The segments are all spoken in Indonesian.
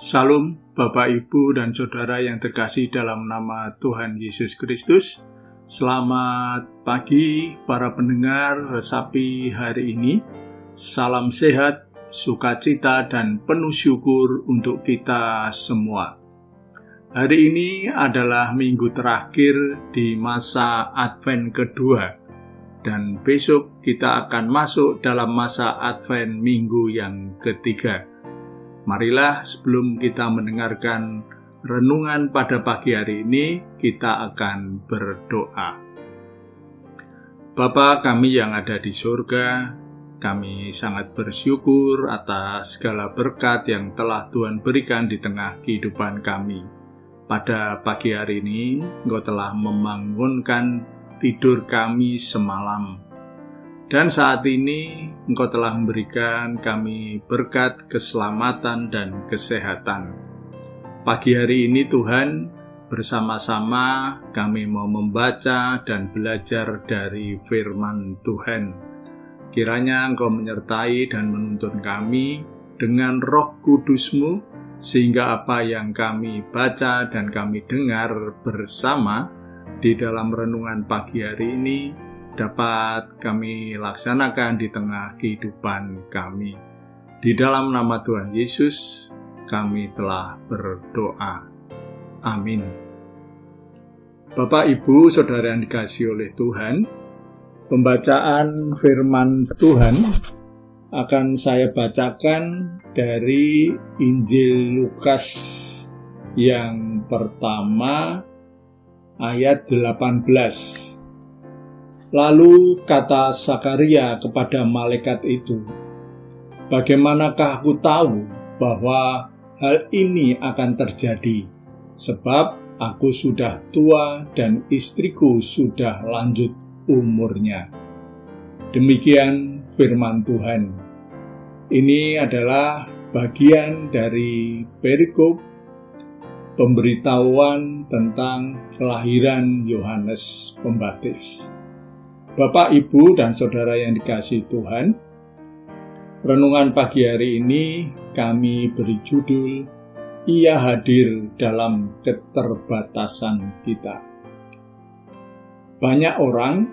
Salam Bapak, Ibu, dan Saudara yang terkasih dalam nama Tuhan Yesus Kristus. Selamat pagi para pendengar Resapi hari ini. Salam sehat, sukacita, dan penuh syukur untuk kita semua. Hari ini adalah minggu terakhir di masa Advent kedua, dan besok kita akan masuk dalam masa Advent minggu yang ketiga. Marilah sebelum kita mendengarkan renungan pada pagi hari ini, kita akan berdoa. Bapa kami yang ada di surga, kami sangat bersyukur atas segala berkat yang telah Tuhan berikan di tengah kehidupan kami. Pada pagi hari ini, Engkau telah membangunkan tidur kami semalam. Dan saat ini Engkau telah memberikan kami berkat keselamatan dan kesehatan. Pagi hari ini Tuhan, bersama-sama kami mau membaca dan belajar dari firman Tuhan. Kiranya Engkau menyertai dan menuntun kami dengan Roh Kudus-Mu, sehingga apa yang kami baca dan kami dengar bersama di dalam renungan pagi hari ini dapat kami laksanakan di tengah kehidupan kami. Di dalam nama Tuhan Yesus, kami telah berdoa. Amin. Bapak, Ibu, Saudara yang dikasihi oleh Tuhan, pembacaan firman Tuhan akan saya bacakan dari Injil Lukas yang pertama ayat 18. Lalu kata Zakaria kepada malaikat itu, "Bagaimanakah aku tahu bahwa hal ini akan terjadi? Sebab aku sudah tua dan istriku sudah lanjut umurnya." Demikian firman Tuhan. Ini adalah bagian dari perikop pemberitahuan tentang kelahiran Yohanes Pembaptis. Bapak, Ibu, dan Saudara yang dikasihi Tuhan, renungan pagi hari ini kami beri judul, Ia Hadir dalam Keterbatasan Kita. Banyak orang,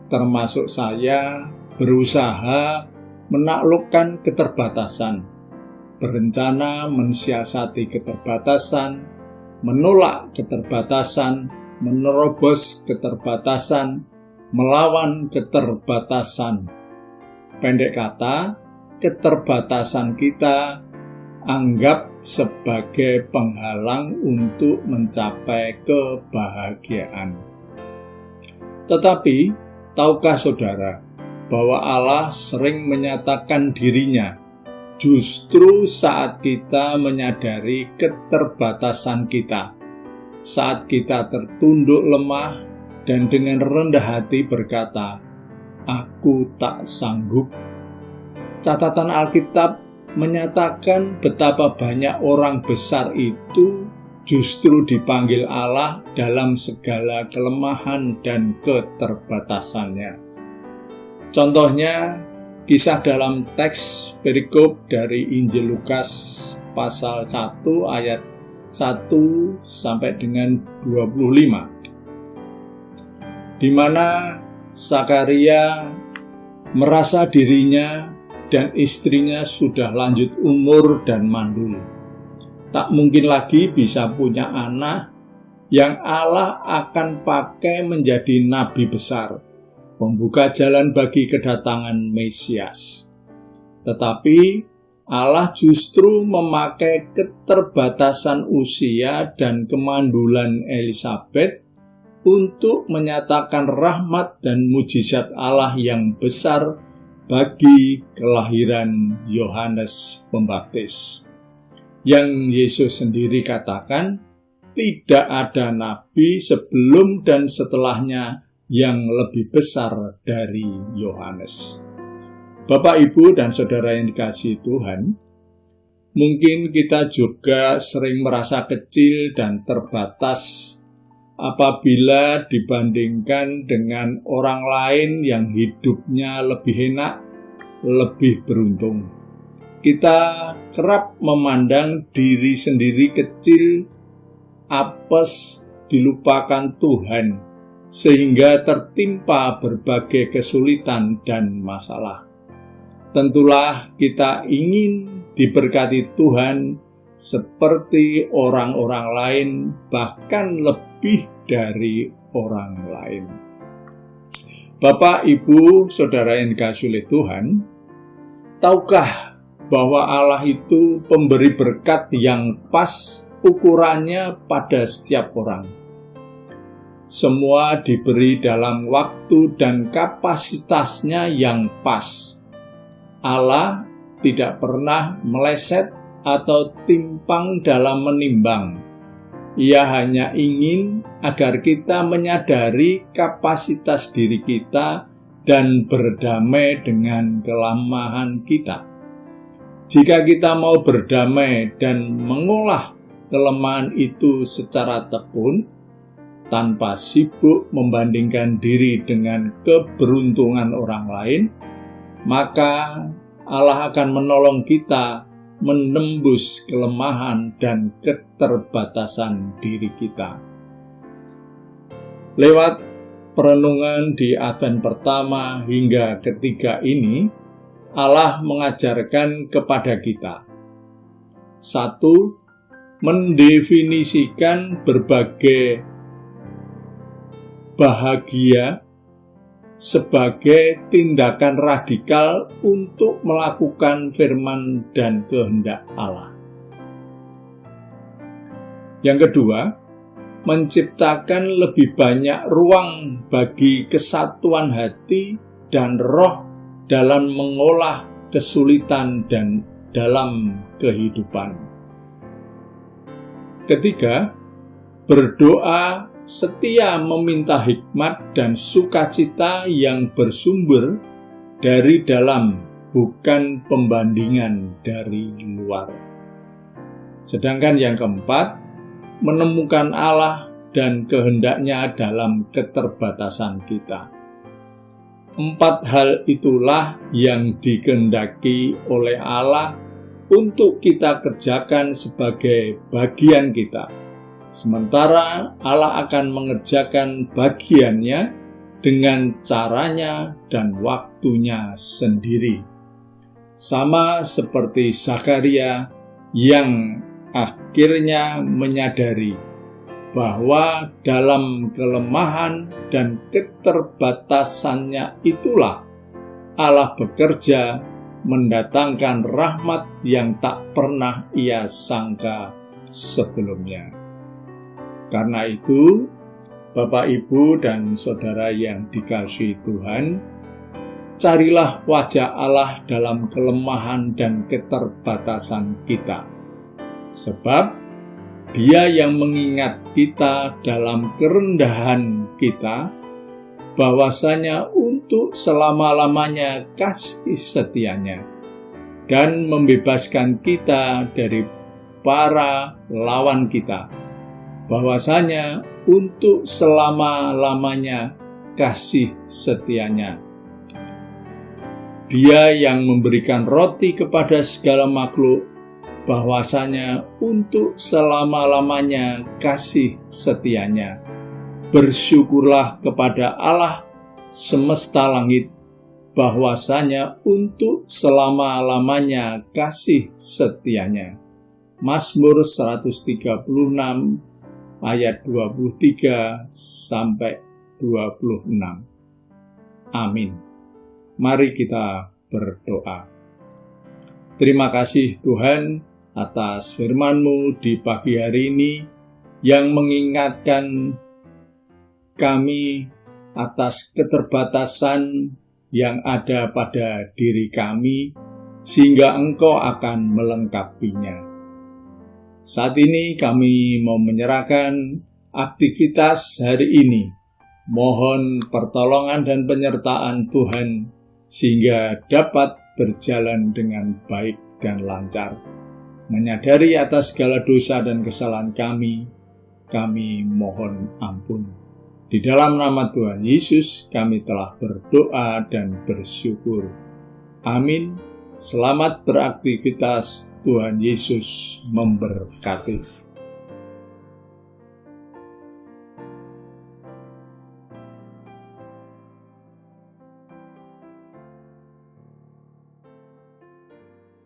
termasuk saya, berusaha menaklukkan keterbatasan, berencana mensiasati keterbatasan, menolak keterbatasan, menerobos keterbatasan, melawan keterbatasan. Pendek kata, keterbatasan kita anggap sebagai penghalang untuk mencapai kebahagiaan. Tetapi, tahukah saudara bahwa Allah sering menyatakan dirinya justru saat kita menyadari keterbatasan kita, saat kita tertunduk lemah dan dengan rendah hati berkata, "Aku tak sanggup." Catatan Alkitab menyatakan betapa banyak orang besar itu justru dipanggil Allah dalam segala kelemahan dan keterbatasannya. Contohnya, kisah dalam teks perikop dari Injil Lukas pasal 1 ayat 1 sampai dengan 25. Di mana Zakaria merasa dirinya dan istrinya sudah lanjut umur dan mandul. Tak mungkin lagi bisa punya anak yang Allah akan pakai menjadi nabi besar, membuka jalan bagi kedatangan Mesias. Tetapi Allah justru memakai keterbatasan usia dan kemandulan Elisabet untuk menyatakan rahmat dan mujizat Allah yang besar bagi kelahiran Yohanes Pembaptis. Yang Yesus sendiri katakan, tidak ada nabi sebelum dan setelahnya yang lebih besar dari Yohanes. Bapak, Ibu, dan Saudara yang dikasihi Tuhan, mungkin kita juga sering merasa kecil dan terbatas apabila dibandingkan dengan orang lain yang hidupnya lebih enak, lebih beruntung. kita kerap memandang diri sendiri kecil, apes, dilupakan Tuhan, sehingga tertimpa berbagai kesulitan dan masalah. Tentulah kita ingin diberkati Tuhan seperti orang-orang lain, bahkan lebih dari orang lain. Bapak, Ibu, Saudara yang dikasihi oleh Tuhan, tahukah bahwa Allah itu pemberi berkat yang pas ukurannya pada setiap orang? Semua diberi dalam waktu dan kapasitasnya yang pas. Allah tidak pernah meleset atau timpang dalam menimbang. Ia hanya ingin agar kita menyadari kapasitas diri kita dan berdamai dengan kelemahan kita. Jika kita mau berdamai dan mengolah kelemahan itu secara tekun, tanpa sibuk membandingkan diri dengan keberuntungan orang lain, maka Allah akan menolong kita menembus kelemahan dan keterbatasan diri kita. Lewat perenungan di Advent pertama hingga ketiga ini, Allah mengajarkan kepada kita: 1. Mendefinisikan berbagai bahagia sebagai tindakan radikal untuk melakukan firman dan kehendak Allah. Yang kedua, menciptakan lebih banyak ruang bagi kesatuan hati dan roh dalam mengolah kesulitan dan dalam kehidupan. Ketiga, berdoa setia meminta hikmat dan sukacita yang bersumber dari dalam, bukan pembandingan dari luar. Sedangkan yang keempat, menemukan Allah dan kehendaknya dalam keterbatasan kita. 4 hal itulah yang dikehendaki oleh Allah untuk kita kerjakan sebagai bagian kita. Sementara Allah akan mengerjakan bagiannya dengan caranya dan waktunya sendiri. Sama seperti Zakaria yang akhirnya menyadari bahwa dalam kelemahan dan keterbatasannya itulah Allah bekerja mendatangkan rahmat yang tak pernah ia sangka sebelumnya. Karena itu, Bapak, Ibu, dan Saudara yang dikasihi Tuhan, carilah wajah Allah dalam kelemahan dan keterbatasan kita. Sebab Dia yang mengingat kita dalam kerendahan kita, bahwasanya untuk selama-lamanya kasih setianya, dan membebaskan kita dari para lawan kita, bahwasanya untuk selama-lamanya kasih setianya. Dia yang memberikan roti kepada segala makhluk, bahwasanya untuk selama-lamanya kasih setianya. Bersyukurlah kepada Allah semesta langit, bahwasanya untuk selama-lamanya kasih setianya. Mazmur 136 ayat 23 sampai 26. Amin. Mari kita berdoa. Terima kasih Tuhan atas firman-Mu di pagi hari ini yang mengingatkan kami atas keterbatasan yang ada pada diri kami, sehingga Engkau akan melengkapinya. Saat ini kami mau menyerahkan aktivitas hari ini. Mohon pertolongan dan penyertaan Tuhan sehingga dapat berjalan dengan baik dan lancar. Menyadari atas segala dosa dan kesalahan kami mohon ampun. Di dalam nama Tuhan Yesus kami telah berdoa dan bersyukur. Amin. Selamat beraktivitas, Tuhan Yesus memberkati.